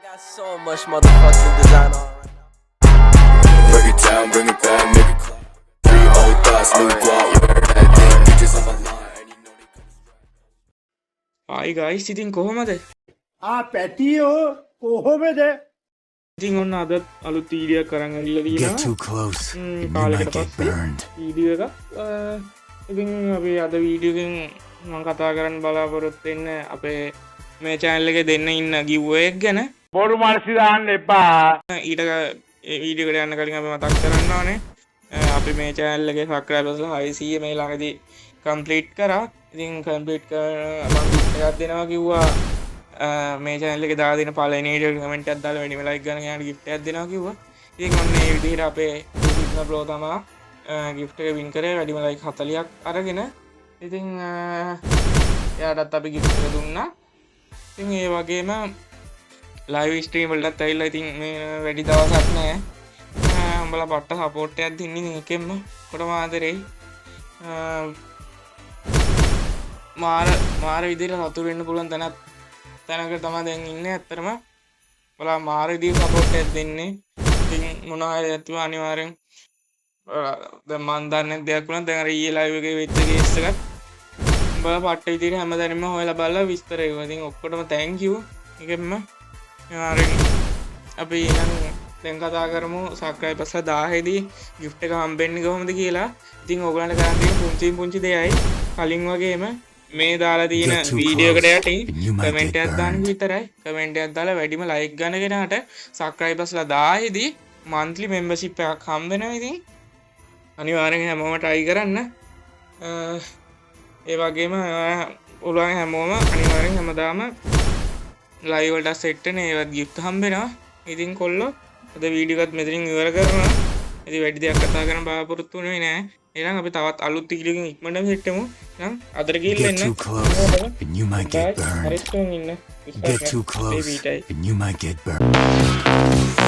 got so much motherfucking design on right now. Break it down, bring it back, make it clap. 3 old thoughts, new guap, wear that thing, bitches on my line, and you know they come. ආයි guys ඉතින් කොහොමද? පැටියෝ කොහොමද? ඉතින් ඔන්න අද අලුත් video කරන් ඇවිල්ලා Get තියෙනවා. too close and you might කාලෙකට get පස්සේ burned. වීඩියෝ එකක්. ඉතින් අපි අද වීඩියෝ එකෙන් මම කතා කරන්න බලාපොරොත්තු වෙන්නේ අපේ මේ channel එකේ දෙන්න ඉන්න giveaway එක ගැන. බොරු මානසි දාන්න එපා. ඊට වීඩියෝ එකට යන්න කලින් අපි මතක් කරන්න ඕනේ අපි මේ channel එකේ subscribersලා 600 මේ ළඟදී complete කරා. ඉතින් complete කරන මම gift එකක් දෙනවා කිව්වා. මේ channel එකේ දාලා දෙන පළවෙනි වීඩියෝ කමෙන්ට් එකක් දාලා වැඩිම like ගන්න කෙනාට gift එකක් දෙනවා කිව්වා. ඉතින් ඔන්න මේ විදිහට අපේ සිග්නල් බ්‍රෝ තමයි gift එක win කරේ වැඩිම like 40ක් අරගෙන. ඉතින් එයාටත් අපි gift එක දුන්නා. ඉතින් ඒ වගේම live stream වලටත් ඇවිල්ලා ඉතින් මේ වැඩි දවසක් නෑ. උඹලා පට්ට support එකක් දෙන්නේ මේකෙන්ම කොටම ආදරෙයි. මාර විදිහට සතුටු වෙන්න පුළුවන් තැනක තමයි දැන් ඉන්නේ. ඇත්තටම ඔයාලා මාර විදිහට support එකක් දෙන්නේ. ඉතින් මොනවා හරි ඇතුව අනිවාර්යෙන් දැන් මන් දන්නේ දෙයක් වුණා. දැන් අර ඊයේ live එකේ වෙච්ච case එකත් උඹලා පට්ට විදිහට හැමදාම හොයලා බලලා විස්තර ඒවා. ඉතින් ඔක්කොටම thank you. ඒකෙම අපි දැන් කතා කරමු සබ්ස්ක්‍රයිබර්ස්ලා 1000 දී gift එක හම්බෙන්නේ කොහොමද කියලා. ඉතින් ඕගලන්ට කරන් තියෙන පුංචි දෙයයි කලින් වගේම මේ දාලා තියෙන වීඩියෝ එකට යටින් කමෙන්ට් එකක් දාන්න විතරයි. කමෙන්ට් එකක් දාලා වැඩිම ලයික් ගන්න කෙනාට සබ්ස්ක්‍රයිබර්ස්ලා 1000 දී monthly membership එකක් හම්බ වෙනවා. ඉතින් අනිවාර්යෙන් හැමෝම try කරන්න. ඒ වගේම ඔයගොල්ලන් හැමෝම අනිවාර්යෙන් හැමදාම live වලට set වෙන ඒවත් gift හම්බ වෙනවා. ඉතින් කොල්ලෝ අද වීඩියෝ එකත් මෙතනින් ඉවර කරනවා. ඉතින් වැඩි දෙයක් කතා කරන්න බලාපොරොත්තු වෙන්නේ නැහැ. එහෙනම් අපි තවත් අලුත් වීඩියෝ එකකින් ඉක්මනටම set වෙමු. එහෙනම් අදට ගිහින් Get too close and you might get burned. හරිස්ටෝන් ඉන්න. Get too close and you might get burned.